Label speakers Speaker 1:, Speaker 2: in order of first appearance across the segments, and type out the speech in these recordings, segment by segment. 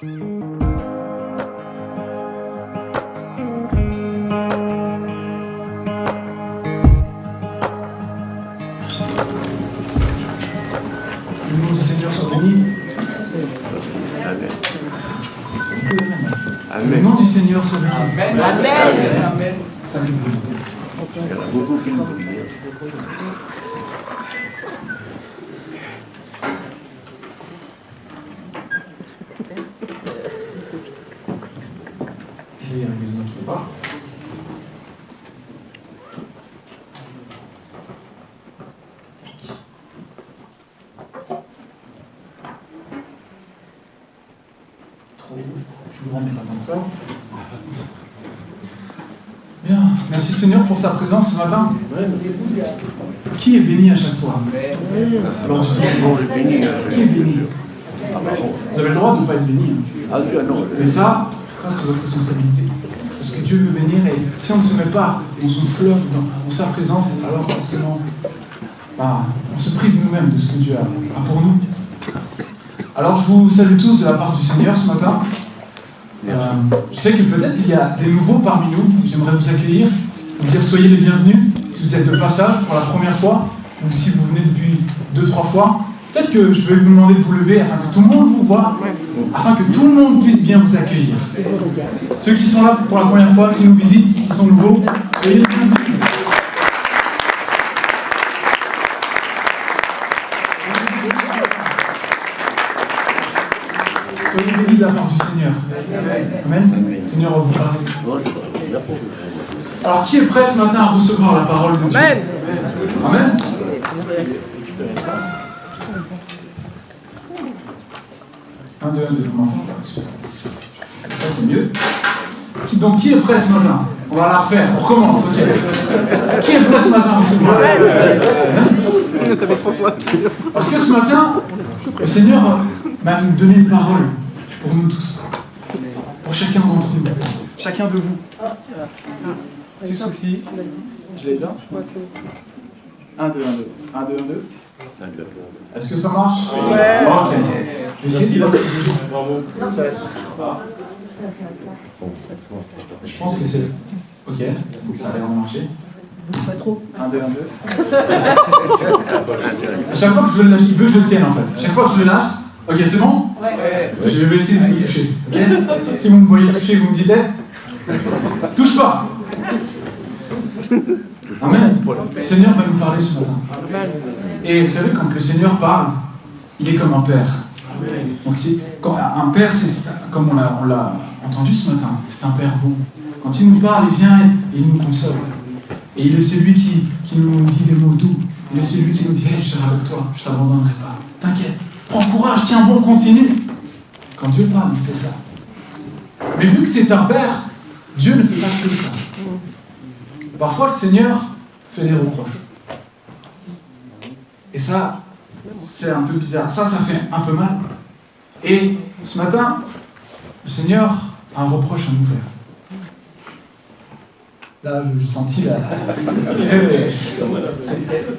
Speaker 1: Le nom du Seigneur soit béni.
Speaker 2: Amen.
Speaker 1: Le nom du Seigneur soit béni.
Speaker 3: Amen.
Speaker 1: Salut.
Speaker 2: Il y en a beaucoup qui l'ont oublié.
Speaker 1: Je vais y arriver, ne vous inquiétez pas. Trop plus grand, mais pas tant que ça. Bien, merci Seigneur pour sa présence ce matin. Qui est béni à chaque fois? Alors, je dis,
Speaker 2: Bon, le béni.
Speaker 1: qui est béni? Vous avez le droit de ne pas être béni.
Speaker 2: Ah, non.
Speaker 1: Mais ça c'est votre responsabilité. Parce que Dieu veut bénir et si on ne se met pas dans son fleuve, dans sa présence, alors forcément, on se prive nous-mêmes de ce que Dieu a pour nous. Alors je vous salue tous de la part du Seigneur ce matin. Je sais que peut-être il y a des nouveaux parmi nous. J'aimerais vous accueillir, vous dire soyez les bienvenus. Si vous êtes de passage pour la première fois, ou si vous venez depuis 2-3 fois, peut-être que je vais vous demander de vous lever afin que tout le monde vous voie, afin que tout le monde puisse bien vous accueillir. Ceux qui sont là pour la première fois, qui nous visitent, qui sont nouveaux, soyez les bienvenus. Soyez bénis de la part du Seigneur. Amen. Seigneur, on va vous parler. Alors, qui est prêt ce matin à recevoir la parole de Dieu?
Speaker 3: Amen.
Speaker 1: Amen. Un, deux, on m'entend? Ça, c'est mieux. Donc, qui est prêt ce matin? On va la refaire, on recommence, ok. Qui est prêt ce matin à recevoir la parole?
Speaker 3: Ça fait 3 fois.
Speaker 1: Parce que ce matin, le Seigneur m'a donné une parole pour nous tous. Pour chacun d'entre nous. Chacun de vous. Petit souci. Je l'ai bien? 1, 2, 1, 2. 1, 2, 1, 2. Est-ce que ça marche?
Speaker 3: Ouais.
Speaker 1: Ok. Je vais essayer de
Speaker 4: Bravo.
Speaker 1: Je pense que c'est... Ok, ça a l'air de marcher.
Speaker 3: Pas trop.
Speaker 1: 1, 2, 1, 2. À chaque fois que je le lâche, il veut que je le tienne en fait. À chaque fois que je le lâche, ok, c'est bon?
Speaker 3: Ouais.
Speaker 1: Je vais essayer de vous toucher. Ok? Si vous me voyez toucher, vous me dites touche pas. Amen. Le Seigneur va nous parler ce matin. Et vous savez, quand le Seigneur parle, il est comme un père. Donc quand un père, c'est comme on l'a entendu ce matin, c'est un père bon. Quand il nous parle, il vient et il nous console. Et il est celui qui nous dit des mots doux. Il est celui qui nous dit hey, je serai avec toi, je ne t'abandonnerai pas. T'inquiète, prends courage, tiens bon, continue. Quand Dieu parle, il fait ça. Mais vu que c'est un père, Dieu ne fait pas que ça. Parfois, le Seigneur fait des reproches. Et ça, c'est un peu bizarre. Ça fait un peu mal. Et ce matin, le Seigneur a un reproche à nous faire. Là, je sentis la...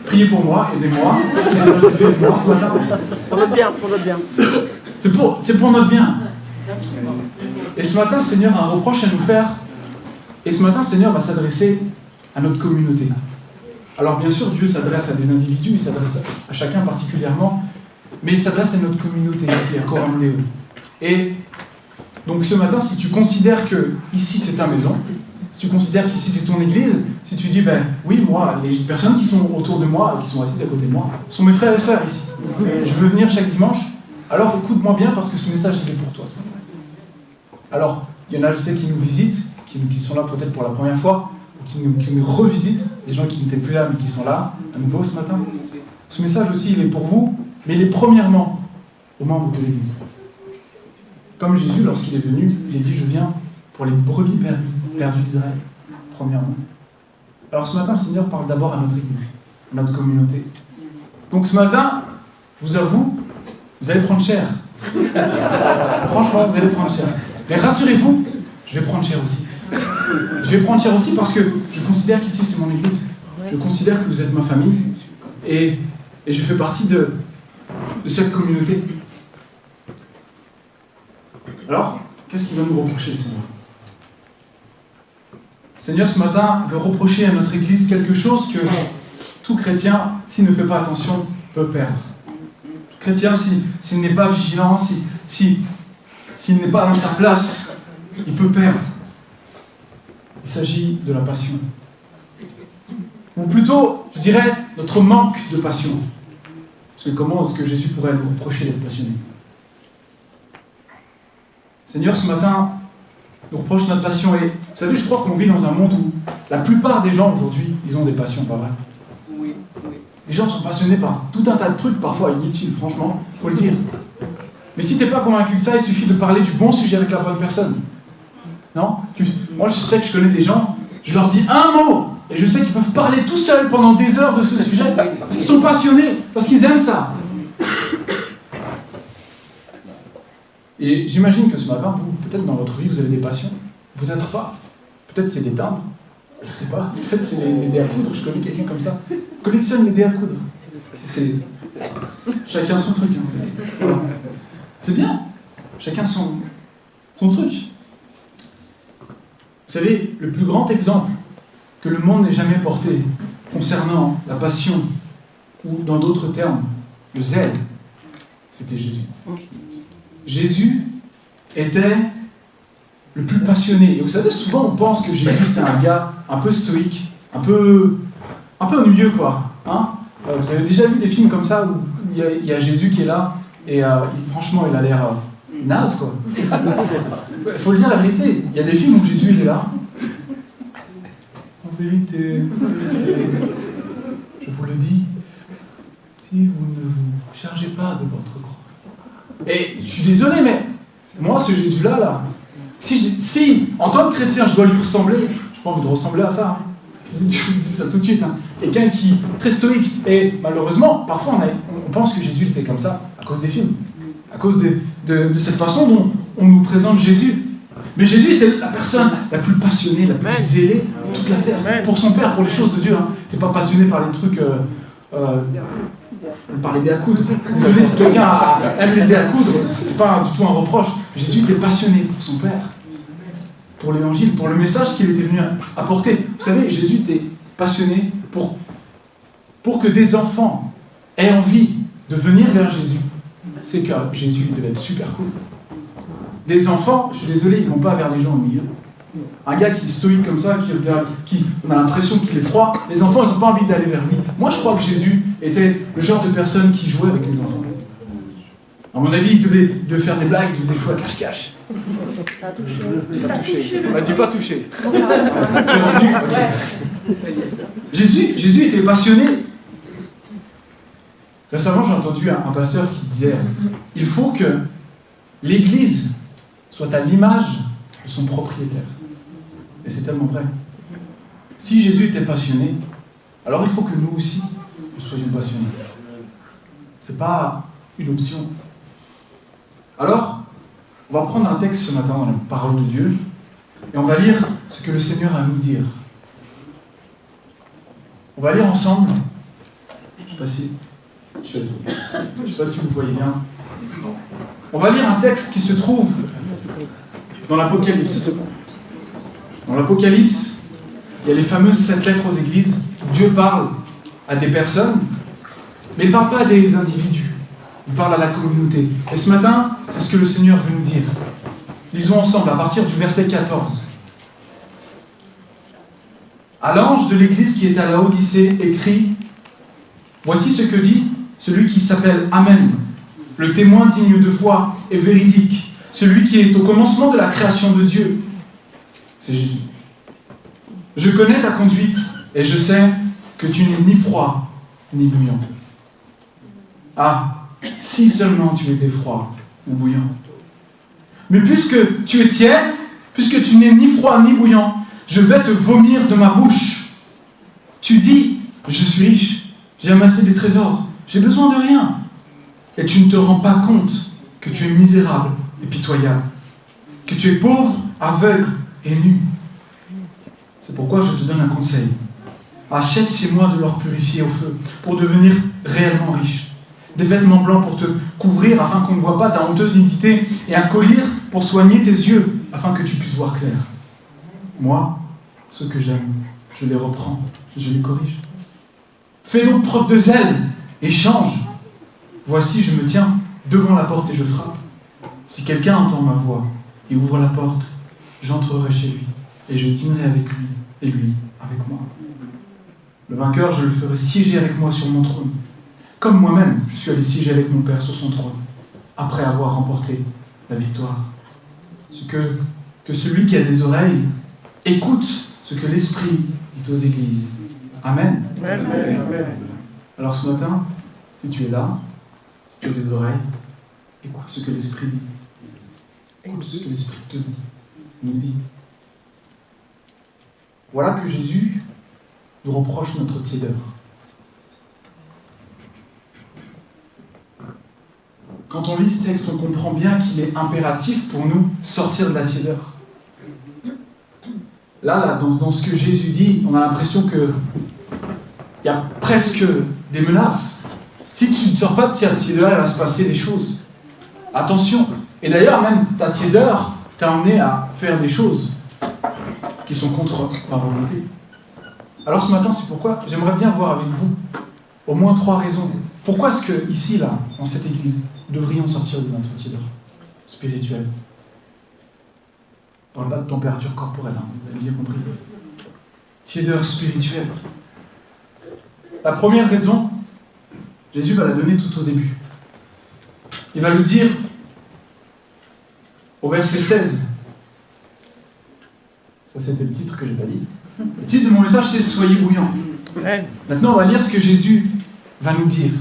Speaker 1: Priez pour moi, aidez-moi. Seigneur, aidez-moi ce matin.
Speaker 3: Pour notre bien, c'est pour notre bien.
Speaker 1: C'est pour notre bien. Et ce matin, le Seigneur a un reproche à nous faire. Et ce matin, le Seigneur va s'adresser à notre communauté. Alors bien sûr, Dieu s'adresse à des individus, il s'adresse à chacun particulièrement, mais il s'adresse à notre communauté ici, à Coram Deo. Et donc ce matin, si tu considères que ici c'est ta maison, si tu considères qu'ici c'est ton église, si tu dis, oui, moi, les personnes qui sont autour de moi, qui sont assises à côté de moi, sont mes frères et sœurs ici. Je veux venir chaque dimanche, alors écoute-moi bien parce que ce message, il est pour toi. Alors, il y en a, je sais, qui nous visitent, qui sont là peut-être pour la première fois, qui nous revisitent, des gens qui n'étaient plus là mais qui sont là, à nouveau ce matin. Ce message aussi, il est pour vous, mais il est premièrement aux membres de l'Église. Comme Jésus, lorsqu'il est venu, il a dit, je viens pour les brebis perdues d'Israël, premièrement. Alors ce matin, le Seigneur parle d'abord à notre Église, à notre communauté. Donc ce matin, je vous avoue, vous allez prendre cher. Franchement, vous allez prendre cher. Mais rassurez-vous, je vais prendre cher aussi. Je vais prendre cher aussi parce que je considère qu'ici c'est mon église. Je considère que vous êtes ma famille et je fais partie de cette communauté. Alors, qu'est-ce qu'il va nous reprocher, le Seigneur? Le Seigneur, ce matin, veut reprocher à notre Église quelque chose que tout chrétien, s'il ne fait pas attention, peut perdre. Tout chrétien, s'il n'est pas vigilant, s'il n'est pas dans sa place, il peut perdre. Il s'agit de la passion. Ou plutôt, je dirais, notre manque de passion. Parce que comment est-ce que Jésus pourrait nous reprocher d'être passionné? Seigneur, ce matin, nous reproche notre passion. Et vous savez, je crois qu'on vit dans un monde où la plupart des gens aujourd'hui, ils ont des passions, pas vrai?
Speaker 3: Oui.
Speaker 1: Les gens sont passionnés par tout un tas de trucs, parfois inutiles, franchement, il faut le dire. Mais si tu n'es pas convaincu de ça, il suffit de parler du bon sujet avec la bonne personne. Non? Moi, je sais que je connais des gens, je leur dis un mot, et je sais qu'ils peuvent parler tout seuls pendant des heures de ce sujet, parce qu'ils sont passionnés, parce qu'ils aiment ça. Et j'imagine que ce matin, vous, peut-être dans votre vie, vous avez des passions, peut-être pas. Peut-être c'est des timbres, je sais pas, peut-être c'est les dés à coudre, je connais quelqu'un comme ça. Collectionne les dés à coudre. C'est... Chacun son truc. Hein. Voilà. C'est bien, chacun son truc. Vous savez, le plus grand exemple que le monde n'ait jamais porté concernant la passion, ou dans d'autres termes, le zèle, c'était Jésus. Jésus était le plus passionné. Et vous savez, souvent on pense que Jésus c'était un gars un peu stoïque, un peu ennuyeux, quoi. Hein? Vous avez déjà vu des films comme ça où il y a Jésus qui est là et franchement il a l'air naze, quoi. Il faut le dire la vérité. Il y a des films où Jésus il est là. En vérité, je vous le dis, si vous ne vous chargez pas de votre croix. Et je suis désolé, mais moi, ce Jésus-là, si en tant que chrétien, je dois lui ressembler, je n'ai pas envie de ressembler à ça. Hein. Je vous dis ça tout de suite. Hein. Quelqu'un qui est très stoïque. Et malheureusement, parfois, on pense que Jésus était comme ça à cause des films, à cause de cette façon dont on nous présente Jésus. Mais Jésus était la personne la plus passionnée, la plus zélée de toute la terre, pour son Père, pour les choses de Dieu. Hein. Il n'était pas passionné par les trucs... par les dés à coudre. Désolé si quelqu'un aime les dés à coudre, c'est pas du tout un reproche. Jésus était passionné pour son Père, pour l'évangile, pour le message qu'il était venu apporter. Vous savez, Jésus était passionné pour que des enfants aient envie de venir vers Jésus. C'est que Jésus devait être super cool. Les enfants, je suis désolé, ils ne vont pas vers les gens au milieu. Un gars qui est stoïque comme ça, qui regarde, on a l'impression qu'il est froid, les enfants, ils n'ont pas envie d'aller vers lui. Moi, je crois que Jésus était le genre de personne qui jouait avec les enfants. À mon avis, il devait faire des blagues, il devait jouer à cache-cache.
Speaker 3: T'as touché.
Speaker 1: On m'a dit pas touché. C'est rendu. Okay. Jésus était passionné. Récemment, j'ai entendu un pasteur qui disait « Il faut que l'Église soit à l'image de son propriétaire. » Et c'est tellement vrai. Si Jésus était passionné, alors il faut que nous aussi, nous soyons passionnés. Ce n'est pas une option. Alors, on va prendre un texte ce matin dans la parole de Dieu, et on va lire ce que le Seigneur a à nous dire. On va lire ensemble. Je ne sais pas si vous voyez bien. On va lire un texte qui se trouve dans l'Apocalypse. Dans l'Apocalypse, il y a les fameuses 7 lettres aux églises. Dieu parle à des personnes, mais il ne parle pas à des individus. Il parle à la communauté. Et ce matin, c'est ce que le Seigneur veut nous dire. Lisons ensemble à partir du verset 14. À l'ange de l'église qui est à Laodicée, écrit « Voici ce que dit celui qui s'appelle Amen, le témoin digne de foi et véridique, celui qui est au commencement de la création de Dieu. » C'est Jésus. « Je connais ta conduite et je sais que tu n'es ni froid ni bouillant. » Ah, si seulement tu étais froid ou bouillant. Mais puisque tu es tiède, puisque tu n'es ni froid ni bouillant, je vais te vomir de ma bouche. Tu dis, je suis riche, j'ai amassé des trésors, j'ai besoin de rien. Et tu ne te rends pas compte que tu es misérable et pitoyable, que tu es pauvre, aveugle et nu. C'est pourquoi je te donne un conseil. Achète chez moi de l'or purifié au feu pour devenir réellement riche. des vêtements blancs pour te couvrir afin qu'on ne voit pas ta honteuse nudité, et un collier pour soigner tes yeux afin que tu puisses voir clair. Moi, ceux que j'aime, je les reprends, je les corrige. Fais donc preuve de zèle et change. Voici, je me tiens devant la porte et je frappe. Si quelqu'un entend ma voix et ouvre la porte, j'entrerai chez lui et je dînerai avec lui et lui avec moi. Le vainqueur, je le ferai siéger avec moi sur mon trône, comme moi-même je suis allé siéger avec mon Père sur son trône, après avoir remporté la victoire. Que celui qui a des oreilles écoute ce que l'Esprit dit aux églises. Amen. Amen. Alors ce matin, si tu es là, si tu as des oreilles, écoute ce que l'Esprit dit. Écoute ce que l'Esprit te dit, nous dit. Voilà que Jésus nous reproche notre tiédeur. Quand on lit ce texte, on comprend bien qu'il est impératif pour nous sortir de la tiédeur. Là, dans ce que Jésus dit, on a l'impression qu'il y a presque des menaces. Si tu ne sors pas de ta tiédeur, il va se passer des choses. Attention. Et d'ailleurs, même ta tiédeur t'a amené à faire des choses qui sont contre ma volonté. Alors ce matin, c'est pourquoi j'aimerais bien voir avec vous au moins 3 raisons. Pourquoi est-ce que, ici, là, dans cette église, nous devrions sortir de notre tiédeur spirituelle? On ne parle pas de température corporelle, hein, vous avez bien compris. Tiédeur spirituelle. La première raison, Jésus va la donner tout au début. Il va lui dire, au verset 16, ça c'était le titre que je n'ai pas dit. Le titre de mon message, c'est « Soyez bouillants ». Maintenant, on va lire ce que Jésus va nous dire,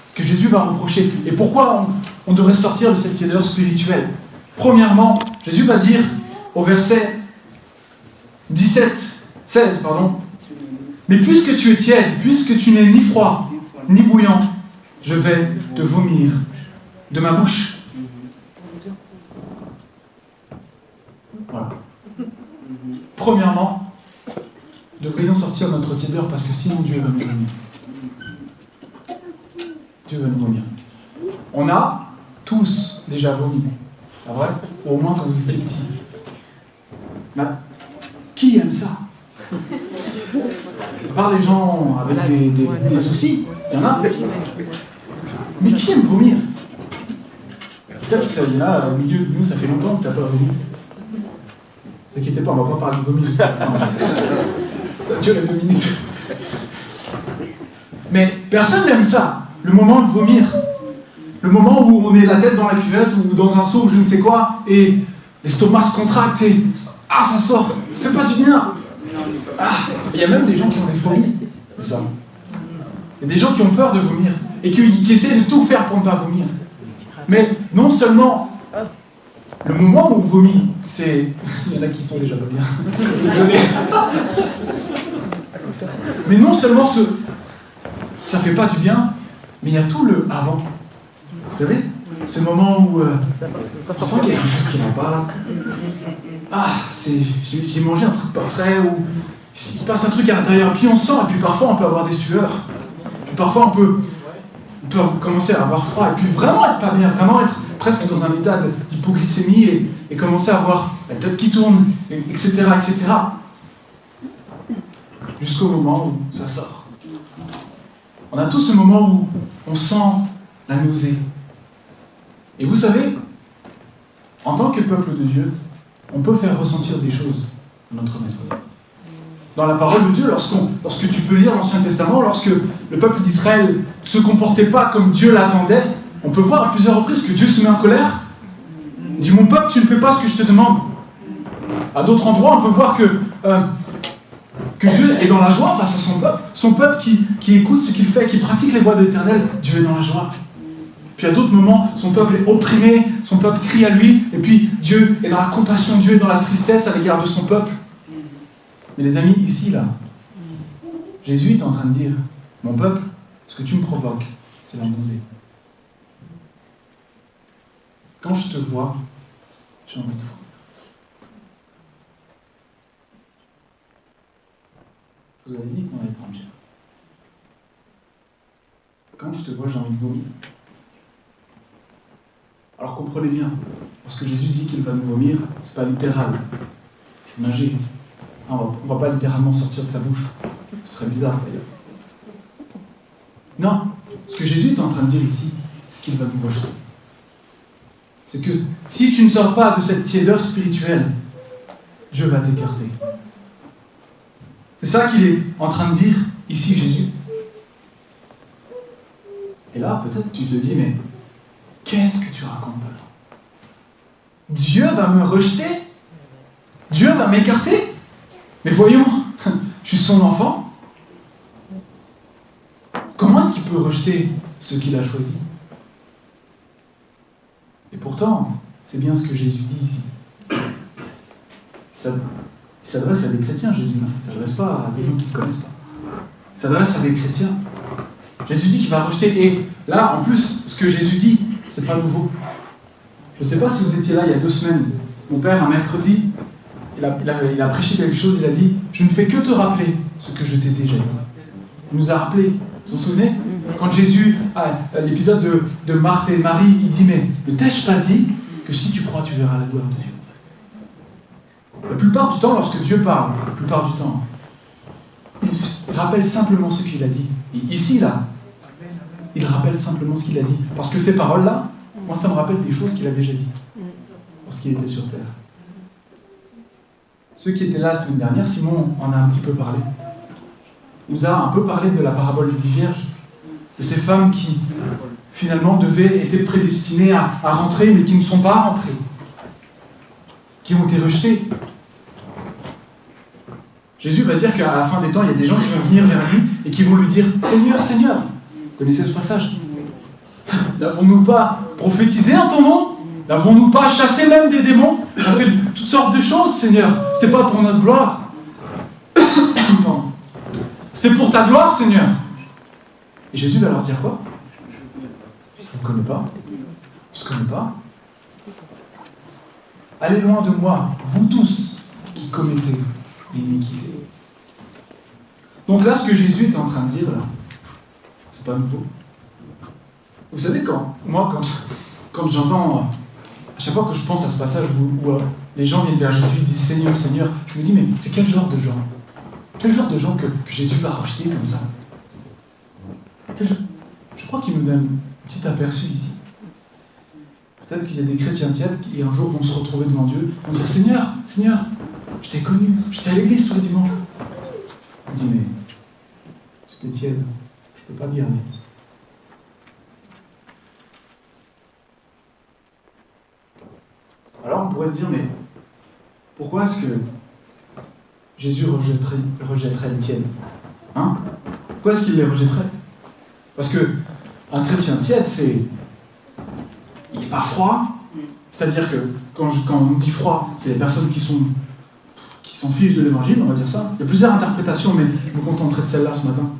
Speaker 1: ce que Jésus va reprocher, et pourquoi on devrait sortir de cette tiédeur spirituelle. Premièrement, Jésus va dire au verset 16, « Mais puisque tu es tiède, puisque tu n'es ni froid, ni bouillant, je vais te vomir de ma bouche. » Voilà. Premièrement, nous devrions sortir de notre tiédeur parce que sinon Dieu va nous vomir. Dieu va nous vomir. On a tous déjà vomi. C'est vrai? Ou au moins quand vous étiez petits. Qui aime ça? À part les gens avec des soucis, il y en a. Mais qui aime vomir? Peut-être ça, il y en a au milieu de nous, ça fait longtemps que tu n'as pas vomi. Ne vous inquiétez pas, on ne va pas parler de vomi jusqu'à la fin. Ça dure 2 minutes. Mais personne n'aime ça, le moment de vomir. Le moment où on est la tête dans la cuvette ou dans un seau ou je ne sais quoi, et l'estomac se contracte et ça sort, ça fait pas du bien. Il y a même des gens qui ont des phobies de ça. Il y a des gens qui ont peur de vomir et qui essaient de tout faire pour ne pas vomir. Mais non seulement le moment où on vomit, c'est... Il y en a qui sont déjà pas bien. Désolé. Mais non seulement ça fait pas du bien, mais il y a tout le avant. Vous savez, ce moment où on sent qu'il y a quelque chose qui ne va pas là. J'ai mangé un truc pas frais, ou il se passe un truc à l'intérieur, puis on sent, et puis parfois on peut avoir des sueurs, puis parfois on peut commencer à avoir froid, et puis vraiment être pas bien, vraiment être presque dans un état d'hypoglycémie, et commencer à avoir la tête qui tourne, etc., etc. Jusqu'au moment où ça sort. On a tous ce moment où on sent la nausée. Et vous savez, en tant que peuple de Dieu, on peut faire ressentir des choses à notre maître. Dans la parole de Dieu, lorsque tu peux lire l'Ancien Testament, lorsque le peuple d'Israël ne se comportait pas comme Dieu l'attendait, on peut voir à plusieurs reprises que Dieu se met en colère. Il dit « Mon peuple, tu ne fais pas ce que je te demande. » À d'autres endroits, on peut voir que Dieu est dans la joie face à son peuple qui écoute ce qu'il fait, qui pratique les voies de l'Éternel. Dieu est dans la joie. Puis à d'autres moments, son peuple est opprimé, son peuple crie à lui, et puis Dieu est dans la compassion, Dieu est dans la tristesse à l'égard de son peuple. Mais les amis, ici, là, Jésus est en train de dire, mon peuple, ce que tu me provoques, c'est la nausée. Quand je te vois, j'ai envie de vomir. Vous avez dit qu'on allait prendre cher. Quand je te vois, j'ai envie de vomir. Alors comprenez bien, lorsque Jésus dit qu'il va nous vomir, c'est pas littéral, c'est magique. On ne va pas littéralement sortir de sa bouche. Ce serait bizarre d'ailleurs. Non, ce que Jésus est en train de dire ici, c'est qu'il va nous rejeter. C'est que si tu ne sors pas de cette tiédeur spirituelle, Dieu va t'écarter. C'est ça qu'il est en train de dire ici, Jésus. Et là, peut-être tu te dis, mais qu'est-ce que tu racontes alors? Dieu va me rejeter? Dieu va m'écarter? Mais voyons, je suis son enfant. Comment est-ce qu'il peut rejeter ceux qu'il a choisis? Et pourtant, c'est bien ce que Jésus dit ici. Il s'adresse à des chrétiens, Jésus. Il ne s'adresse pas à des gens qui ne connaissent pas. Il s'adresse à des chrétiens. Jésus dit qu'il va rejeter. Et là, en plus, ce que Jésus dit, c'est pas nouveau. Je ne sais pas si vous étiez là il y a 2 semaines. Mon père, un mercredi, il a prêché quelque chose. Il a dit « Je ne fais que te rappeler ce que je t'ai déjà dit. » Il nous a rappelé. Vous vous souvenez? Quand Jésus, à l'épisode de Marthe et Marie, il dit « Mais ne t'ai-je pas dit que si tu crois, tu verras la gloire de Dieu ?» La plupart du temps, lorsque Dieu parle, la plupart du temps, il rappelle simplement ce qu'il a dit. Et ici, là, il rappelle simplement ce qu'il a dit. Parce que ces paroles-là, moi, ça me rappelle des choses qu'il a déjà dites lorsqu'il était sur terre. Ceux qui étaient là la semaine dernière, Simon en a un petit peu parlé. Il nous a un peu parlé de la parabole des 10 vierges, de ces femmes qui, finalement, étaient prédestinées à rentrer, mais qui ne sont pas rentrées, qui ont été rejetées. Jésus va dire qu'à la fin des temps, il y a des gens qui vont venir vers lui et qui vont lui dire « Seigneur, Seigneur !» Vous connaissez ce passage? N'avons-nous pas prophétisé en ton nom? N'avons-nous pas chassé même des démons? On a fait toutes sortes de choses, Seigneur. C'était pas pour notre gloire. C'était pour ta gloire, Seigneur. Et Jésus va leur dire quoi? Je ne vous connais pas. On ne se connaît pas. Allez loin de moi, vous tous qui commettez l'iniquité. Donc là, ce que Jésus est en train de dire, là, c'est pas nouveau. Vous savez, quand j'entends, à chaque fois que je pense à ce passage où les gens viennent vers Jésus et disent Seigneur, Seigneur, je me dis, mais c'est quel genre de gens? Quel genre de gens que Jésus va rejeter comme ça? Je crois qu'il nous donne un petit aperçu ici. Peut-être qu'il y a des chrétiens tièdes qui un jour vont se retrouver devant Dieu, vont dire Seigneur, Seigneur, je t'ai connu, j'étais à l'église tous les dimanches. On dit mais j'étais tiède, je ne peux pas bien. Alors on pourrait se dire mais pourquoi est-ce que Jésus rejetterait les tièdes? Pourquoi est-ce qu'il les rejetterait? Parce que un chrétien tiède, il n'est pas froid. C'est-à-dire que quand on dit froid, c'est les personnes qui s'en fichent de l'évangile, on va dire ça. Il y a plusieurs interprétations, mais je me contenterai de celle-là ce matin.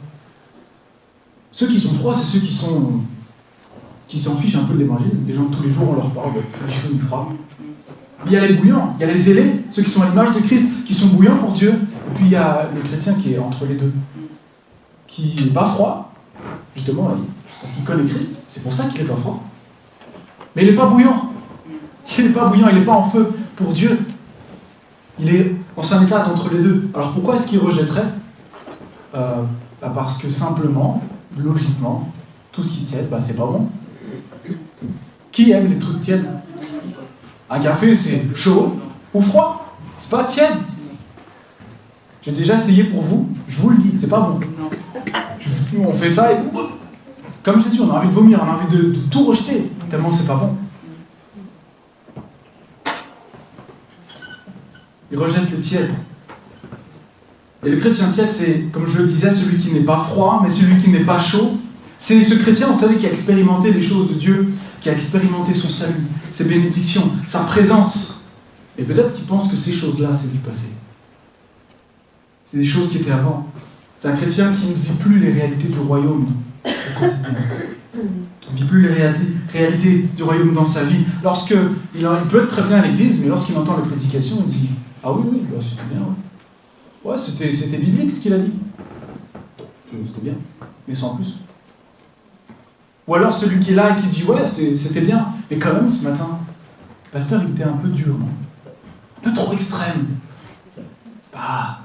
Speaker 1: Ceux qui sont froids, c'est ceux qui s'en fichent un peu de l'évangile. Des gens tous les jours, on leur parle de les cheveux du froid. Il y a les bouillants, il y a les zélés, ceux qui sont à l'image de Christ, qui sont bouillants pour Dieu. Et puis il y a le chrétien qui est entre les deux, qui n'est pas froid, justement, parce qu'il connaît Christ. C'est pour ça qu'il n'est pas froid. Mais il n'est pas bouillant. Il n'est pas bouillant, il n'est pas en feu pour Dieu. Il est dans un état d'entre les deux. Alors pourquoi est-ce qu'il rejetterait? Parce que simplement, logiquement, tout ce qui tiède, c'est pas bon. Qui aime les trucs tièdes? Un café, c'est chaud ou froid. C'est pas tiède. J'ai déjà essayé pour vous, je vous le dis, c'est pas bon. On fait ça et comme je l'ai dit, on a envie de vomir, on a envie de tout rejeter, tellement c'est pas bon. Il rejette les tièdes. Et le chrétien tiède, c'est, comme je le disais, celui qui n'est pas froid, mais celui qui n'est pas chaud. C'est ce chrétien, vous savez, qui a expérimenté les choses de Dieu, qui a expérimenté son salut, ses bénédictions, sa présence. Et peut-être qu'il pense que ces choses-là, c'est du passé. C'est des choses qui étaient avant. C'est un chrétien qui ne vit plus les réalités du royaume au quotidien. Il ne vit plus les réalités du royaume dans sa vie. Il peut être très bien à l'église, mais lorsqu'il entend les prédications, il dit « Ah oui, c'était bien, ouais. Ouais, c'était biblique ce qu'il a dit. C'était bien, mais sans plus. » Ou alors celui qui est là et qui dit « Ouais, c'était bien, Mais quand même, ce matin, le pasteur, il était un peu dur, non? Un peu trop extrême. Pas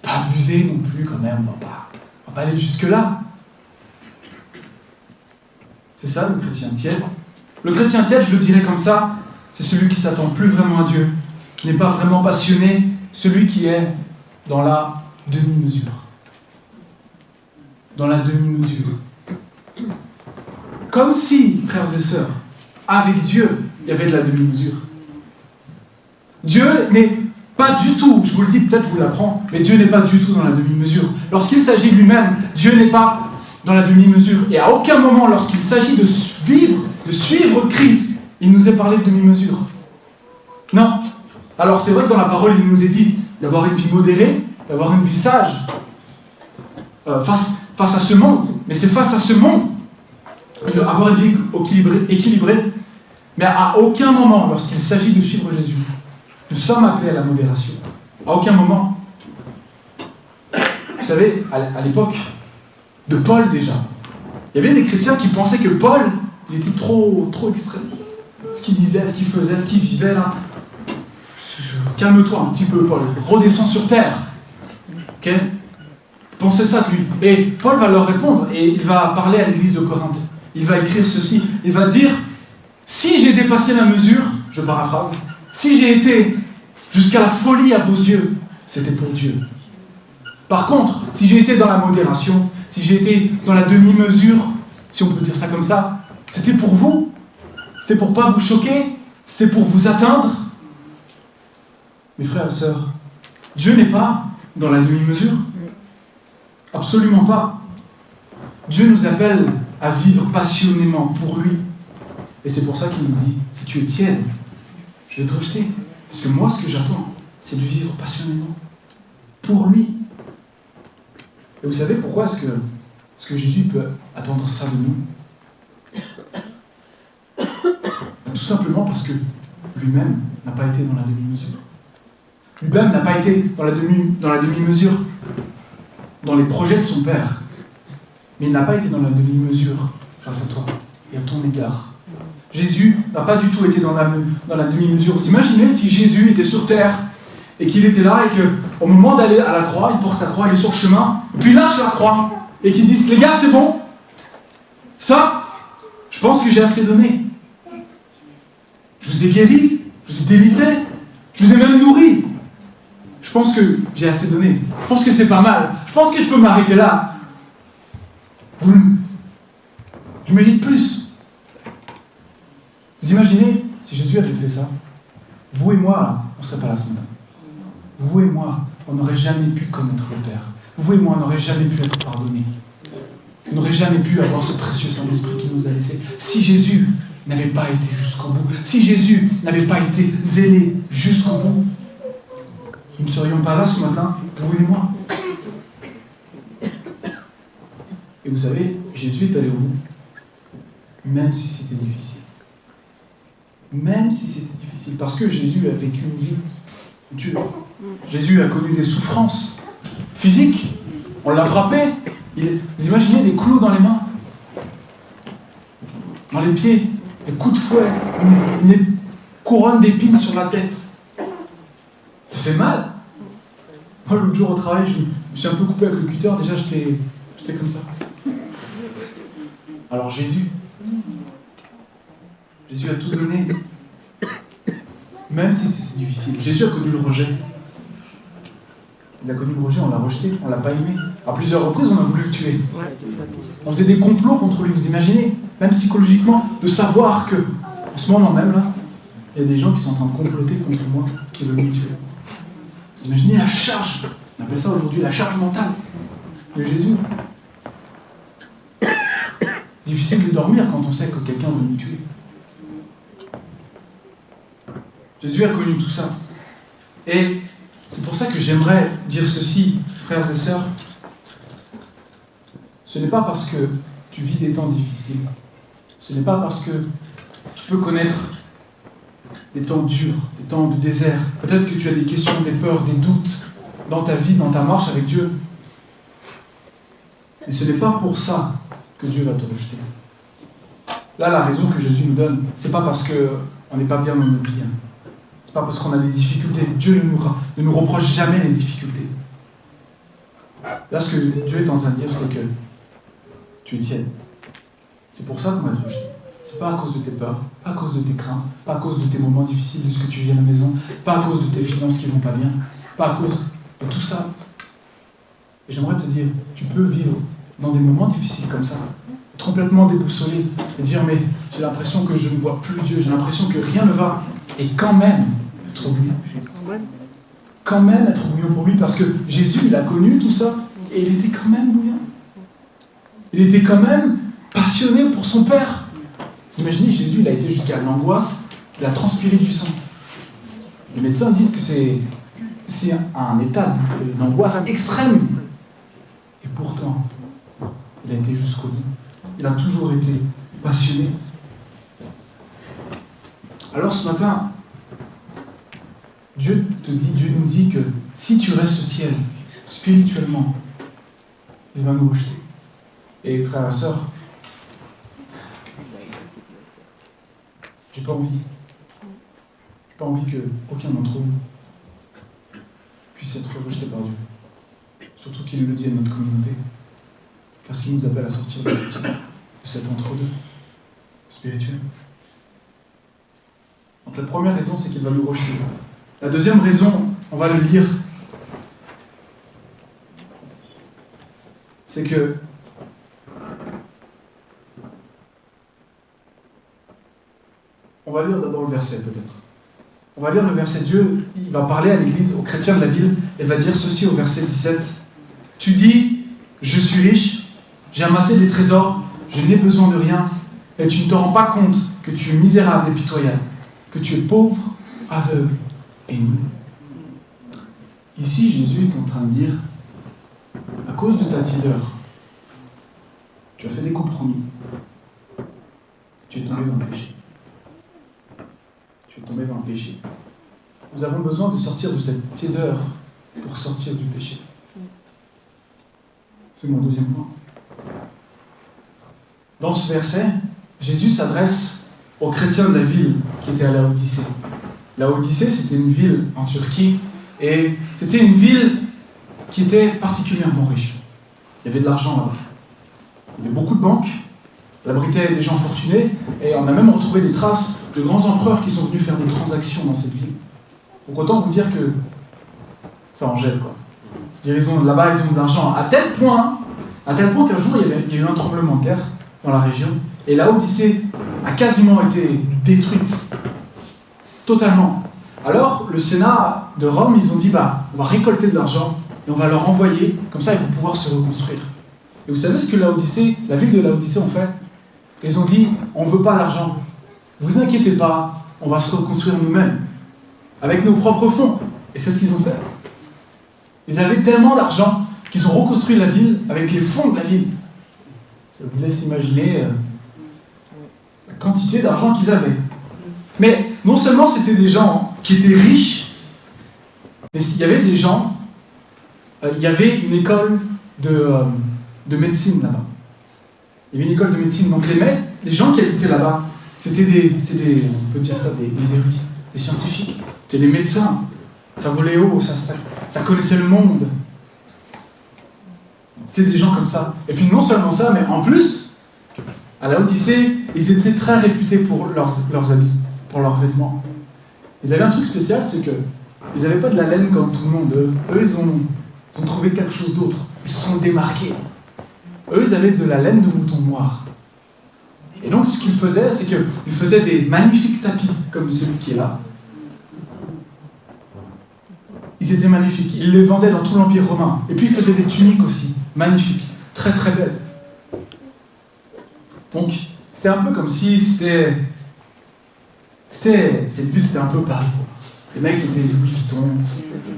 Speaker 1: abusé non plus, quand même. On va pas aller jusque-là. C'est ça, le chrétien tiède. Le chrétien tiède, je le dirais comme ça, c'est celui qui s'attend plus vraiment à Dieu, qui n'est pas vraiment passionné, celui qui est dans la demi-mesure. Dans la demi-mesure. Comme si, frères et sœurs, avec Dieu, il y avait de la demi-mesure. Dieu n'est pas du tout, je vous le dis, peut-être je vous l'apprends, mais Dieu n'est pas du tout dans la demi-mesure. Lorsqu'il s'agit de lui-même, Dieu n'est pas dans la demi-mesure. Et à aucun moment, lorsqu'il s'agit de suivre Christ, il nous est parlé de demi-mesure. Non. Alors c'est vrai que dans la parole, il nous est dit d'avoir une vie modérée, d'avoir une vie sage, face à ce monde. Mais c'est face à ce monde, avoir une vie équilibrée. Mais à aucun moment, lorsqu'il s'agit de suivre Jésus, nous sommes appelés à la modération. À aucun moment. Vous savez, à l'époque de Paul déjà, il y avait des chrétiens qui pensaient que Paul, il était trop extrême. Ce qu'il disait, ce qu'il faisait, ce qu'il vivait là. Calme-toi un petit peu, Paul. Redescends sur terre. Ok? Pensez ça de lui. Et Paul va leur répondre et il va parler à l'église de Corinthe. Il va écrire ceci. Il va dire, si j'ai dépassé la mesure, je paraphrase, si j'ai été jusqu'à la folie à vos yeux, c'était pour Dieu. Par contre, si j'ai été dans la modération, si j'ai été dans la demi-mesure, si on peut dire ça comme ça, c'était pour vous. C'était pour pas vous choquer. C'était pour vous atteindre. Mes frères et sœurs, Dieu n'est pas dans la demi-mesure. Absolument pas. Dieu nous appelle à vivre passionnément pour lui. Et c'est pour ça qu'il nous dit, si tu es tiède, je vais te rejeter. Parce que moi, ce que j'attends, c'est de vivre passionnément pour lui. Et vous savez pourquoi est-ce que Jésus peut attendre ça de nous? Tout simplement parce que lui-même n'a pas été dans la demi-mesure. Lui-même n'a pas été dans la demi-mesure dans les projets de son Père. Mais il n'a pas été dans la demi-mesure face à toi et à ton égard. Jésus n'a pas du tout été dans la demi-mesure. Vous imaginez si Jésus était sur terre et qu'il était là et qu'au moment d'aller à la croix, il porte sa croix, il est sur le chemin, puis il lâche la croix et qu'il dise, les gars, c'est bon. Ça, je pense que j'ai assez donné. Je vous ai guéri, je vous ai délivré, je vous ai même nourri. Je pense que j'ai assez donné. Je pense que c'est pas mal. Je pense que je peux m'arrêter là. Je mérite plus. Vous imaginez si Jésus avait fait ça? Vous et moi, on ne serait pas là ce matin. Vous et moi, on n'aurait jamais pu connaître le Père. Vous et moi, on n'aurait jamais pu être pardonnés. On n'aurait jamais pu avoir ce précieux Saint-Esprit qui nous a laissé. Si Jésus n'avait pas été jusqu'au bout, si Jésus n'avait pas été zélé jusqu'au bout, nous ne serions pas là ce matin, vous et moi. Et vous savez, Jésus est allé au bout, même si c'était difficile. Même si c'était difficile, parce que Jésus a vécu une vie dure. Jésus a connu des souffrances physiques. On l'a frappé. Vous imaginez des clous dans les mains, dans les pieds, des coups de fouet, une couronne d'épines sur la tête. Ça fait mal. Moi, l'autre jour au travail, je me suis un peu coupé avec le cutter. Déjà, j'étais comme ça. Alors Jésus a tout donné. Même si c'est difficile. Jésus a connu le rejet. Il a connu le rejet, on l'a rejeté, on l'a pas aimé. À plusieurs reprises, on a voulu le tuer. On faisait des complots contre lui, vous imaginez? Même psychologiquement, de savoir que, en ce moment même là, il y a des gens qui sont en train de comploter contre moi, qui veulent me tuer. Vous imaginez la charge, on appelle ça aujourd'hui la charge mentale de Jésus. Difficile de dormir quand on sait que quelqu'un veut nous tuer. Jésus a connu tout ça. Et c'est pour ça que j'aimerais dire ceci, frères et sœurs. Ce n'est pas parce que tu vis des temps difficiles, ce n'est pas parce que tu peux connaître des temps durs, des temps de désert. Peut-être que tu as des questions, des peurs, des doutes dans ta vie, dans ta marche avec Dieu. Mais ce n'est pas pour ça que Dieu va te rejeter. Là, la raison que Jésus nous donne, c'est pas parce qu'on n'est pas bien dans notre vie. C'est pas parce qu'on a des difficultés. Dieu ne nous reproche jamais les difficultés. Là, ce que Dieu est en train de dire, c'est que tu es tiède. C'est pour ça qu'on va te rejeter. C'est pas à cause de tes peurs, pas à cause de tes craintes, pas à cause de tes moments difficiles, de ce que tu vis à la maison, pas à cause de tes finances qui vont pas bien, pas à cause de tout ça. Et j'aimerais te dire, tu peux vivre dans des moments difficiles comme ça, être complètement déboussolé, et dire mais j'ai l'impression que je ne vois plus Dieu, j'ai l'impression que rien ne va, et quand même être obéissant. Quand même être bouillant pour lui, parce que Jésus, il a connu tout ça, et il était quand même bouillant. Il était quand même passionné pour son Père. Vous imaginez, Jésus, il a été jusqu'à l'angoisse, il a transpiré du sang. Les médecins disent que c'est un état d'angoisse extrême. Et pourtant, il a été jusqu'au bout. Il a toujours été passionné. Alors ce matin, Dieu nous dit que si tu restes tiède, spirituellement, il va nous rejeter. Et frères et sœurs, j'ai pas envie que aucun d'entre nous puisse être rejeté par Dieu. Surtout qu'il le dit à notre communauté. Parce qu'il nous appelle à sortir de cet entre-deux spirituel. Donc la première raison, c'est qu'il va nous rejeter. La deuxième raison, on va le lire, c'est que on va lire d'abord le verset peut-être. On va lire le verset. Dieu, il va parler à l'église, aux chrétiens de la ville, et va dire ceci au verset 17. Tu dis, je suis riche, j'ai amassé des trésors, je n'ai besoin de rien, et tu ne te rends pas compte que tu es misérable et pitoyable, que tu es pauvre, aveugle et nu. Ici, Jésus est en train de dire, à cause de ta tiédeur, tu as fait des compromis, tu es tombé dans le péché. Tu es tombé dans le péché. Nous avons besoin de sortir de cette tiédeur pour sortir du péché. C'est mon deuxième point. Dans ce verset, Jésus s'adresse aux chrétiens de la ville qui étaient à Laodicée. Laodicée, c'était une ville en Turquie, et c'était une ville qui était particulièrement riche. Il y avait de l'argent là-bas. Il y avait beaucoup de banques, elle abritait des gens fortunés, et on a même retrouvé des traces de grands empereurs qui sont venus faire des transactions dans cette ville. Donc autant vous dire que ça en jette, quoi. Là-bas, ils ont de l'argent à tel point qu'un jour, il y a eu un tremblement de terre dans la région, et la Odyssée a quasiment été détruite. Totalement. Alors, le Sénat de Rome, ils ont dit, on va récolter de l'argent, et on va leur envoyer, comme ça, ils vont pouvoir se reconstruire. Et vous savez ce que la ville de Laodicée ont fait? Ils ont dit, on ne veut pas l'argent. Vous inquiétez pas, on va se reconstruire nous-mêmes, avec nos propres fonds. Et c'est ce qu'ils ont fait. Ils avaient tellement d'argent qu'ils ont reconstruit la ville avec les fonds de la ville. Ça vous laisse imaginer la quantité d'argent qu'ils avaient. Mais non seulement c'était des gens qui étaient riches, mais il y avait des gens, il y avait une école de médecine là-bas. Il y avait une école de médecine. Donc les gens qui étaient là-bas, c'était des, on peut dire ça, des érudits, des scientifiques, c'était des médecins. Ça volait haut, ça connaissait le monde. C'est des gens comme ça. Et puis non seulement ça, mais en plus, à la Odyssée, ils étaient très réputés pour leurs habits, pour leurs vêtements. Ils avaient un truc spécial, c'est qu'ils n'avaient pas de la laine comme tout le monde. Eux, ils ont trouvé quelque chose d'autre. Ils se sont démarqués. Eux, ils avaient de la laine de mouton noir. Et donc, ce qu'ils faisaient, c'est qu'ils faisaient des magnifiques tapis, comme celui qui est là. Ils étaient magnifiques. Ils les vendaient dans tout l'Empire romain. Et puis, ils faisaient des tuniques aussi, magnifiques, très très belles. Donc, c'était un peu comme si cette ville, c'était un peu Paris. Les mecs, c'était des Louis Vuitton,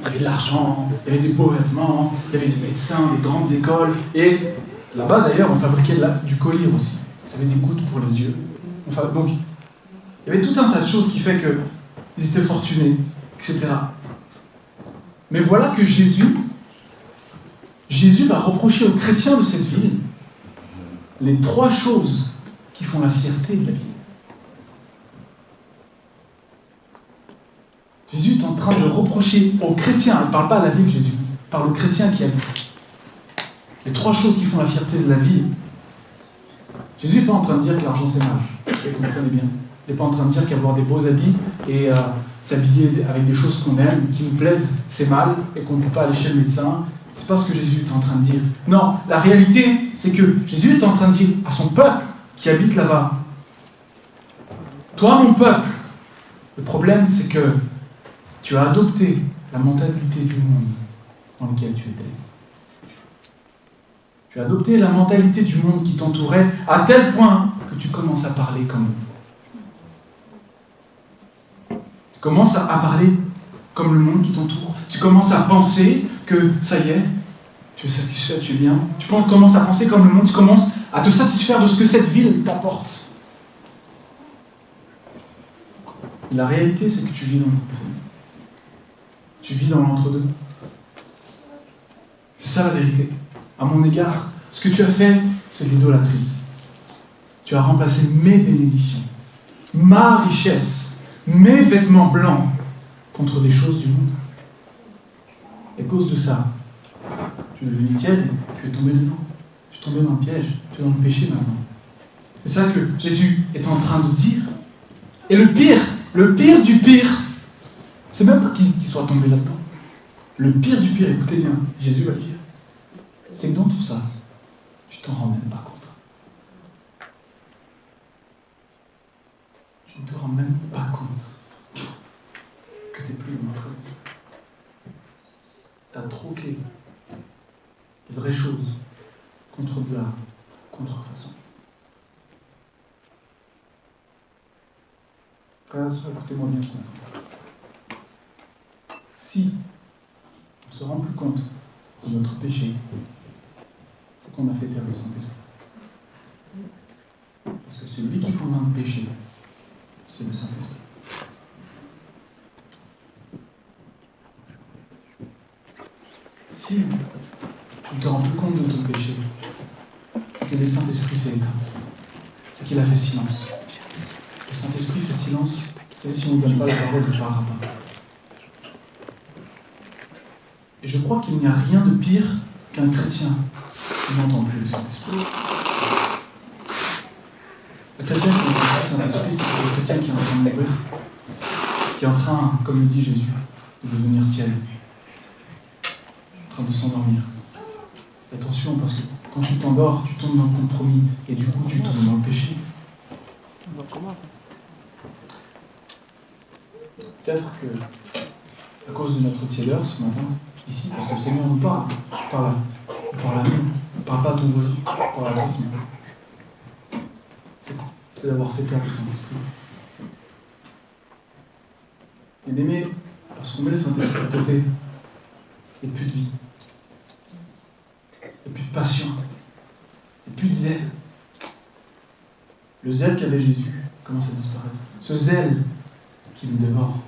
Speaker 1: il y avait de l'argent, il y avait des beaux vêtements, il y avait des médecins, des grandes écoles. Et là-bas, d'ailleurs, on fabriquait du collyre aussi. Vous savez, des gouttes pour les yeux. Donc, il y avait tout un tas de choses qui fait qu'ils étaient fortunés, etc. Mais voilà que Jésus va reprocher aux chrétiens de cette ville les 3 choses qui font la fierté de la vie. Jésus est en train de reprocher aux chrétiens, il ne parle pas à la ville Jésus, il parle aux chrétiens qui habitent. Les 3 choses qui font la fierté de la vie. Jésus n'est pas en train de dire que l'argent c'est mal, vous comprenez bien. Il n'est pas en train de dire qu'avoir des beaux habits et s'habiller avec des choses qu'on aime, qui nous plaisent, c'est mal et qu'on ne peut pas aller chez le médecin. C'est pas ce que Jésus est en train de dire. Non, la réalité, c'est que Jésus est en train de dire à son peuple qui habite là-bas, toi mon peuple, le problème c'est que tu as adopté la mentalité du monde dans lequel tu étais. Tu as adopté la mentalité du monde qui t'entourait à tel point que tu commences à parler comme eux. Tu commences à parler comme le monde qui t'entoure. Tu commences à penser que ça y est, tu es satisfait, tu es bien. Tu commences à penser comme le monde, tu commences à te satisfaire de ce que cette ville t'apporte. Et la réalité, c'est que tu vis dans le compromis. Tu vis dans l'entre-deux. C'est ça la vérité. À mon égard, ce que tu as fait, c'est de l'idolâtrie. Tu as remplacé mes bénédictions, ma richesse, mes vêtements blancs contre des choses du monde. Et à cause de ça, tu es devenu tiède, tu es tombé dedans. Tu es tombé dans le piège, tu es dans le péché maintenant. C'est ça que Jésus est en train de dire. Et le pire du pire, c'est même pas qu'il soit tombé là-dedans. Le pire du pire, écoutez bien, Jésus va le dire, c'est que dans tout ça, tu t'en rends même pas compte. Tu ne te rends même pas compte que tu n'es plus dans ma présence. Tu as troqué les vraies choses contre de la contrefaçon. Frères et sœurs, écoutez-moi bien. Si on ne se rend plus compte de notre péché, c'est qu'on a fait taire le Saint-Esprit. Parce que celui qui commande le péché, c'est le Saint-Esprit. Si tu ne te rends plus compte de ton péché, c'est que le Saint-Esprit s'est éteint. C'est qu'il a fait silence. Le Saint-Esprit fait silence. C'est si on ne donne pas la parole, il ne parlera pas. Et je crois qu'il n'y a rien de pire qu'un chrétien qui n'entend plus le Saint-Esprit. Le chrétien qui n'entend plus le Saint-Esprit, c'est le chrétien qui est en train de mourir, qui est en train, comme le dit Jésus, de devenir tiède, en train de s'endormir. Attention, parce que quand tu t'endors, tu tombes dans le compromis, et du coup, tu tombes dans le péché. Peut-être que, à cause de notre tiédeur ce matin, ici, parce que le Seigneur nous parle, il parle à nous, il ne parle pas à ton voisin, il parle à toi ce matin. C'est d'avoir fait peur au Saint-Esprit. Bien aimé, lorsqu'on met le Saint-Esprit à côté, il n'y a plus de vie, il n'y a plus de passion, il n'y a plus de zèle. Le zèle qu'avait Jésus commence à disparaître. Ce zèle qui me dévore.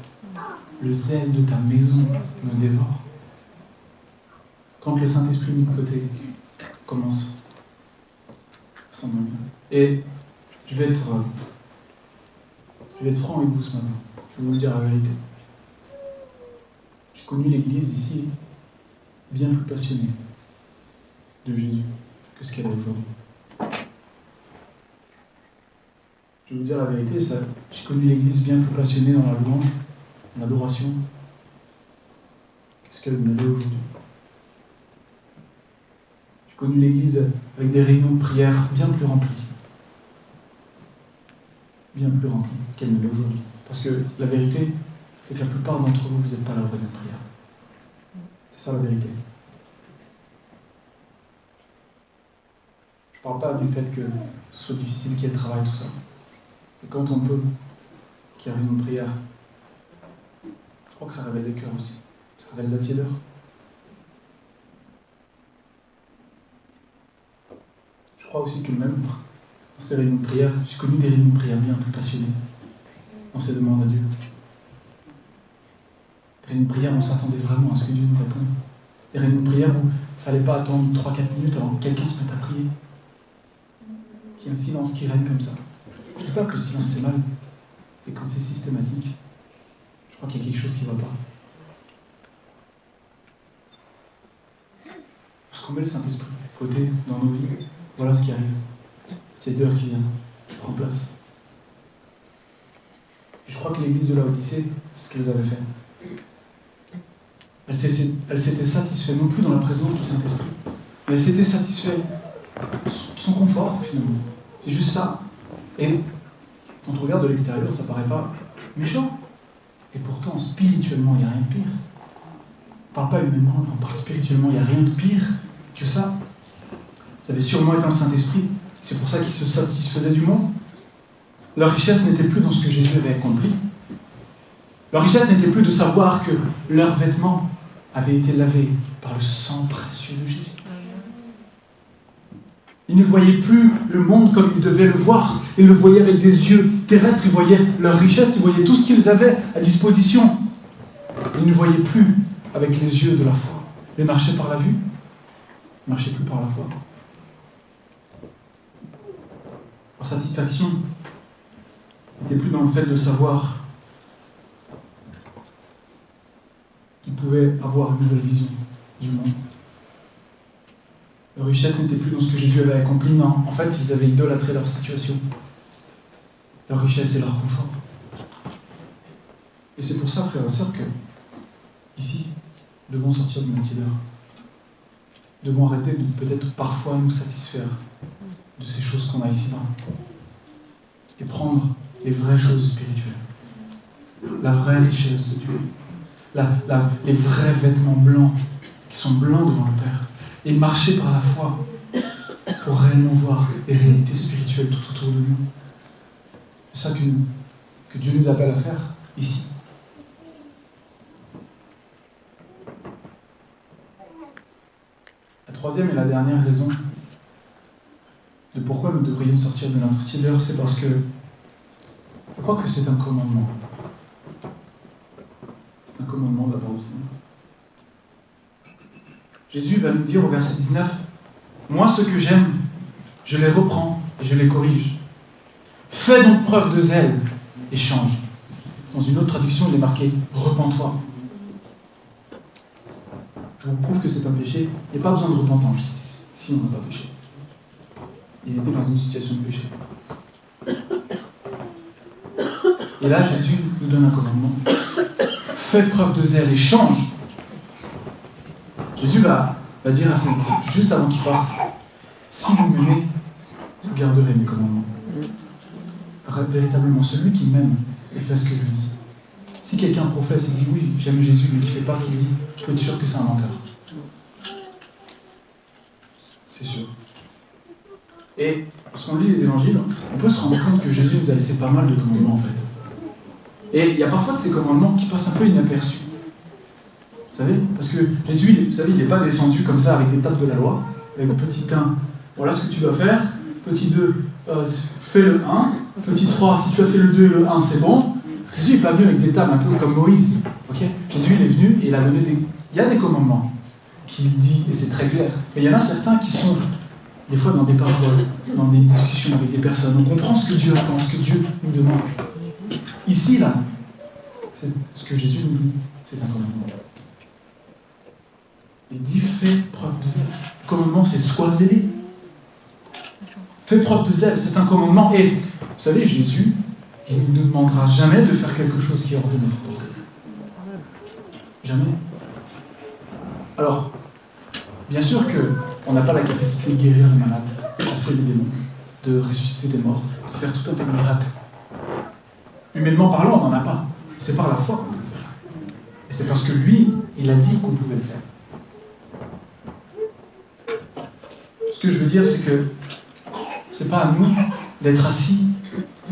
Speaker 1: Le zèle de ta maison me dévore. Quand le Saint-Esprit mis de côté commence à s'endormir. Et je vais être franc avec vous ce matin. Je vais vous le dire la vérité. J'ai connu l'Église ici bien plus passionnée de Jésus que ce qu'elle est aujourd'hui. Je vais vous dire la vérité, j'ai connu l'Église bien plus passionnée dans la louange, dans l'adoration, qu'est-ce qu'elle ne l'est aujourd'hui. J'ai connu l'Église avec des réunions de prière bien plus remplies qu'elle ne l'est aujourd'hui. Parce que la vérité, c'est que la plupart d'entre vous, vous n'êtes pas à la réunion de prière. C'est ça la vérité. Je ne parle pas du fait que ce soit difficile, qu'il y ait le travail, tout ça. Et quand on peut, qu'il y ait une prière, je crois que ça révèle les cœurs aussi. Ça révèle la tiédeur. Je crois aussi que même dans ces réunions de prière, j'ai connu des réunions de prière bien plus passionnées dans ces demandes à Dieu. Des réunions de prière où on s'attendait vraiment à ce que Dieu nous réponde. Des réunions de prière où il ne fallait pas attendre 3-4 minutes avant que quelqu'un se mette à prier. Qu'il qu'il y a un silence qui règne comme ça. Je ne dis pas que le silence c'est mal, mais quand c'est systématique, je crois qu'il y a quelque chose qui ne va pas. Lorsqu'on met le Saint-Esprit de côté dans nos vies, voilà ce qui arrive. C'est l'heure qui vient, qui prend place. Et je crois que l'église de Laodicée, c'est ce qu'elles avaient fait. Elle s'était satisfaite non plus dans la présence du Saint-Esprit, mais elle s'était satisfaite de son confort finalement. C'est juste ça. Et quand on regarde de l'extérieur, ça paraît pas méchant. Et pourtant, spirituellement, il n'y a rien de pire. On ne parle pas humainement, on parle spirituellement, il n'y a rien de pire que ça. Ça avait sûrement été le Saint-Esprit. C'est pour ça qu'ils se satisfaisaient du monde. Leur richesse n'était plus dans ce que Jésus avait accompli. Leur richesse n'était plus de savoir que leurs vêtements avaient été lavés par le sang précieux de Jésus. Ils ne voyaient plus le monde comme ils devaient le voir. Ils le voyaient avec des yeux terrestres, ils voyaient leur richesse, ils voyaient tout ce qu'ils avaient à disposition. Ils ne voyaient plus avec les yeux de la foi. Ils marchaient par la vue, ils ne marchaient plus par la foi. Leur satisfaction n'était plus dans le fait de savoir qu'ils pouvaient avoir une nouvelle vision du monde. Leur richesse n'était plus dans ce que Jésus avait accompli, non. En fait, ils avaient idolâtré leur situation, leur richesse et leur confort. Et c'est pour ça, frères et sœurs, que, ici, nous devons sortir de notre idole. Nous devons arrêter de peut-être parfois nous satisfaire de ces choses qu'on a ici-bas et prendre les vraies choses spirituelles, la vraie richesse de Dieu, les vrais vêtements blancs qui sont blancs devant le Père, et marcher par la foi pour réellement voir les réalités spirituelles tout autour de nous. C'est ça que Dieu nous appelle à faire ici. La troisième et la dernière raison de pourquoi nous devrions sortir de notre tideur, c'est parce que je crois que c'est un commandement. C'est un commandement de la part du Seigneur. Jésus va nous dire au verset 19, « Moi, ce que j'aime, je les reprends et je les corrige. Fais donc preuve de zèle et change. » Dans une autre traduction, il est marqué « Repens-toi ». Je vous prouve que c'est un péché. Il n'y a pas besoin de repentance si on n'a pas péché. Ils étaient dans une situation de péché. Et là, Jésus nous donne un commandement. Fais preuve de zèle et change. Jésus va dire à ses disciples, juste avant qu'ils partent, si vous m'aimez, vous garderez mes commandements. Véritablement, celui qui m'aime et fait ce que je lui dis. Si quelqu'un professe et dit oui, j'aime Jésus, mais qui ne fait pas ce qu'il dit, je peux être sûr que c'est un menteur. C'est sûr. Et lorsqu'on lit les évangiles, on peut se rendre compte que Jésus nous a laissé pas mal de commandements en fait. Et il y a parfois de ces commandements qui passent un peu inaperçus. Vous savez, parce que Jésus, vous savez, il n'est pas descendu comme ça avec des tables de la loi, avec petit 1, voilà ce que tu dois faire, petit 2, fais le 1, petit 3, si tu as fait le 2 et le 1, c'est bon. Jésus n'est pas venu avec des tables un peu comme Moïse. Okay, Jésus il est venu et il a donné il y a des commandements qu'il dit, et c'est très clair. Mais il y en a certains qui sont, des fois, dans des paroles, dans des discussions avec des personnes. On comprend ce que Dieu attend, ce que Dieu nous demande. Ici, là, c'est ce que Jésus nous dit, c'est un commandement. Il dit, fais preuve de zèle. Le commandement, c'est sois zélé. Fais preuve de zèle, c'est un commandement. Et, vous savez, Jésus, il ne nous demandera jamais de faire quelque chose qui est hors de notre portée. Jamais. Alors, bien sûr qu'on n'a pas la capacité de guérir les malades, de chasser les démons, de ressusciter des morts, de faire tout un tas de miracles. Humainement parlant, on n'en a pas. C'est par la foi qu'on peut le faire. Et c'est parce que lui, il a dit qu'on pouvait le faire. Ce que je veux dire, c'est que c'est pas à nous d'être assis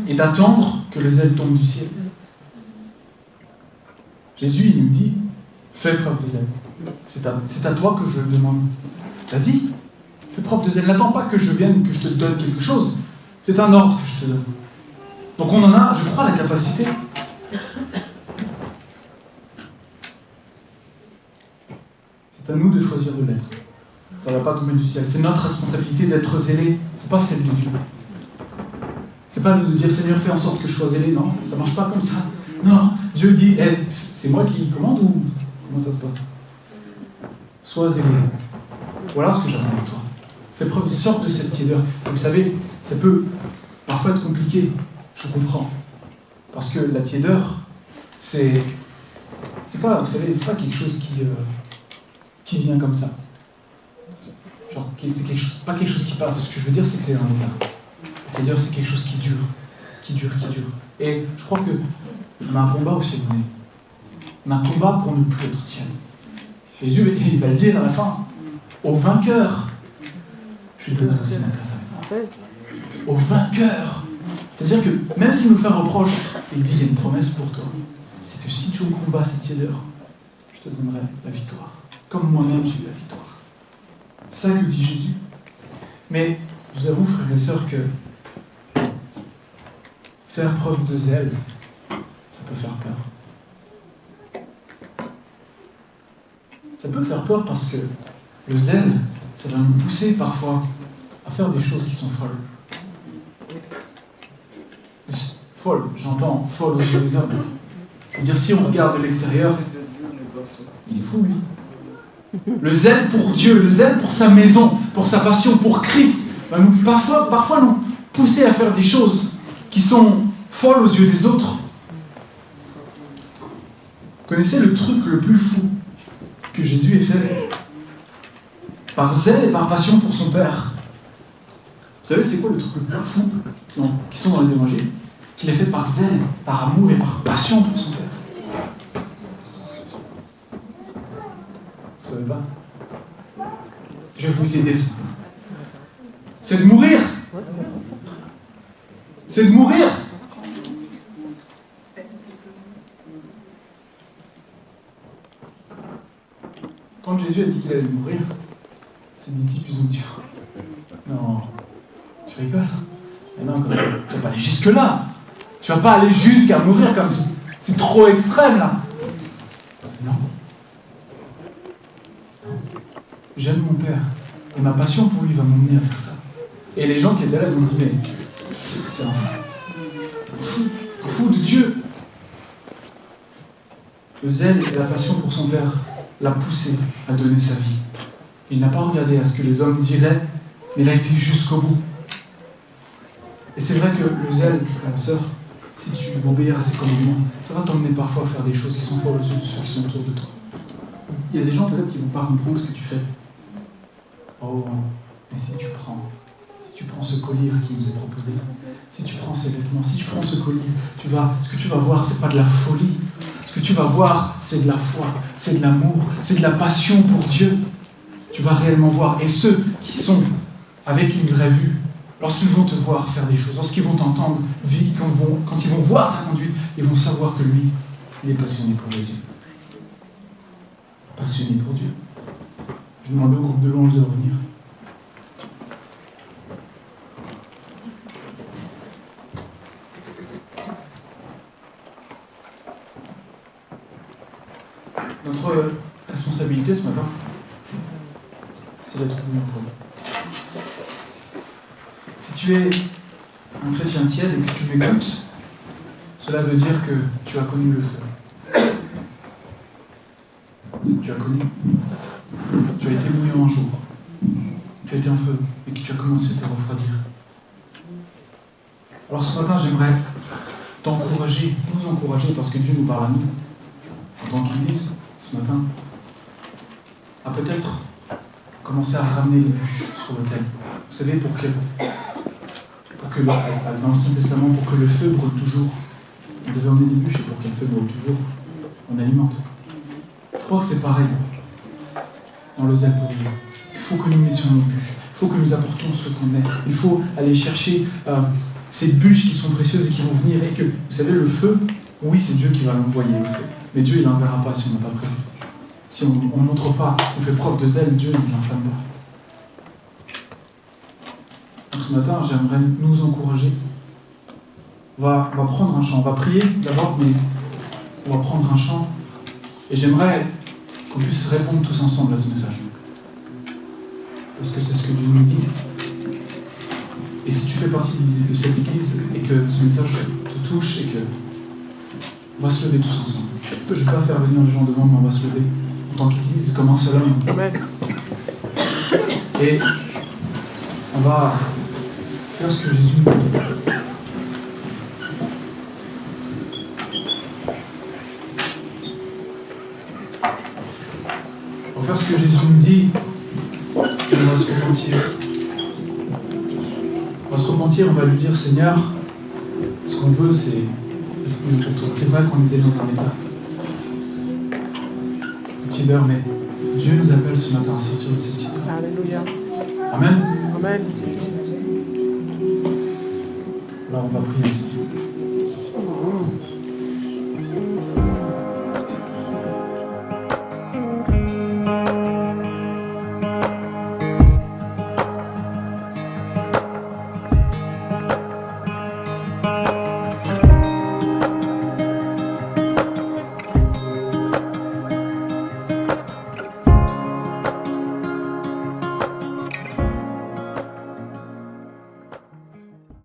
Speaker 1: et d'attendre que le zèle tombe du ciel. Jésus, il nous dit, fais preuve de zèle. C'est à toi que je le demande. Vas-y, fais preuve de zèle. N'attends pas que je vienne, que je te donne quelque chose. C'est un ordre que je te donne. Donc on en a, je crois, la capacité. C'est à nous de choisir de l'être. Ça ne va pas tomber du ciel. C'est notre responsabilité d'être zélé. Ce n'est pas celle de Dieu. pas de dire Seigneur, fais en sorte que je sois zélé. Non, ça marche pas comme ça. Non, Dieu dit, c'est moi qui commande ou comment ça se passe? Sois zélé. Voilà ce que j'attends de toi. Fais preuve, sorte de cette tiédeur. Vous savez, ça peut parfois être compliqué, je comprends. Parce que la tiédeur, c'est pas, vous savez, c'est pas quelque chose qui vient comme ça. Genre, c'est pas quelque chose qui passe. Ce que je veux dire, c'est que c'est un état. La tiédeur, c'est quelque chose qui dure. Et je crois que on a un combat aussi à mener. On a un combat pour ne plus être tiède. Jésus, il va le dire à la fin. Au vainqueur, je te donne aussi ma place. Au vainqueur. C'est-à-dire que même s'il nous fait un reproche, il dit il y a une promesse pour toi. C'est que si tu combats cette tiédeur, je te donnerai la victoire. Comme moi-même j'ai eu la victoire. C'est ça que dit Jésus. Mais je vous avoue, frères et sœurs, que faire preuve de zèle, ça peut faire peur. Ça peut faire peur parce que le zèle, ça va nous pousser parfois à faire des choses qui sont folles. Folle, j'entends folle aux yeux des hommes. Je veux dire, si on regarde de l'extérieur, il est fou, lui. Le zèle pour Dieu, le zèle pour sa maison, pour sa passion, pour Christ, va nous parfois nous pousser à faire des choses qui sont folles aux yeux des autres. Vous connaissez le truc le plus fou que Jésus ait fait par zèle et par passion pour son Père? Vous savez, c'est quoi le truc le plus fou qui sont dans les évangiles? Qu'il ait fait par zèle, par amour et par passion pour son Père. Vous savez pas? Je vais vous aider ce matin. C'est de mourir. C'est de mourir. Quand Jésus a dit qu'il allait mourir, ses disciples ont dit non, tu rigoles? Mais non, tu vas pas aller jusque-là. Tu vas pas aller jusqu'à mourir comme ça. C'est trop extrême là. Non. J'aime mon Père et ma passion pour lui va m'emmener à faire ça. Et les gens qui étaient là, ils ont dit mais c'est un fou de Dieu. Le zèle et la passion pour son Père l'a poussé à donner sa vie. Il n'a pas regardé à ce que les hommes diraient, mais il a été jusqu'au bout. Et c'est vrai que le zèle, frère et sœur, si tu veux obéir à ses commandements, ça va t'emmener parfois à faire des choses qui sont folles aux yeux de ceux qui sont autour de toi. Il y a des gens peut-être qui ne vont pas comprendre ce que tu fais. Oh, mais si tu prends ce collier qui nous est proposé, si tu prends ces vêtements, si tu prends ce collier, ce que tu vas voir, c'est pas de la folie. Ce que tu vas voir, c'est de la foi, c'est de l'amour, c'est de la passion pour Dieu. Tu vas réellement voir. Et ceux qui sont avec une vraie vue, lorsqu'ils vont te voir faire des choses, lorsqu'ils vont t'entendre, quand ils vont voir ta conduite, ils vont savoir que lui, il est passionné pour Jésus. Passionné pour Dieu. Je demande au groupe de louanges de revenir. Notre responsabilité ce matin, c'est d'être unis entre nous. Si tu es un chrétien tiède et que tu m'écoutes, cela veut dire que tu as connu le feu. Tu as connu. Tu as été mouillé un jour. Tu as été en feu et que tu as commencé à te refroidir. Alors ce matin, j'aimerais t'encourager, nous encourager, parce que Dieu nous parle à nous, en tant qu'Église, ce matin, à peut-être commencer à ramener les bûches sur l'autel. Vous savez, pour que dans l'Ancien Testament, pour que le feu brûle toujours, on devait emmener des bûches, et pour que le feu brûle toujours, on alimente. Je crois que c'est pareil dans le zèle pour Dieu. Il faut que nous mettions nos bûches, il faut que nous apportions ce qu'on est, il faut aller chercher ces bûches qui sont précieuses et qui vont venir, et que, vous savez, le feu, oui, c'est Dieu qui va l'envoyer, le feu, mais Dieu, il n'enverra pas si on n'a pas prévu. Si on ne montre pas, on fait preuve de zèle, Dieu ne l'enflamme pas. Donc ce matin, j'aimerais nous encourager. On va prendre un chant. On va prier d'abord, mais on va prendre un chant. Et j'aimerais qu'on puisse répondre tous ensemble à ce message. Parce que c'est ce que Dieu nous dit. Et si tu fais partie de cette église et que ce message te touche et que... On va se lever tous ensemble. Je ne vais pas faire venir les gens devant, mais on va se lever en tant qu'église comme un seul homme.
Speaker 4: Amen.
Speaker 1: Et on va faire ce que Jésus nous dit. On va faire ce que Jésus nous dit et on va se repentir. On va se repentir, on va lui dire Seigneur, ce qu'on veut c'est de trouver pour toi. C'est vrai qu'on était dans un état petit beurre, mais Dieu nous appelle ce matin à sortir de cette état.
Speaker 4: Alléluia.
Speaker 1: Amen.
Speaker 4: Amen.
Speaker 1: Alors on va prier ensemble.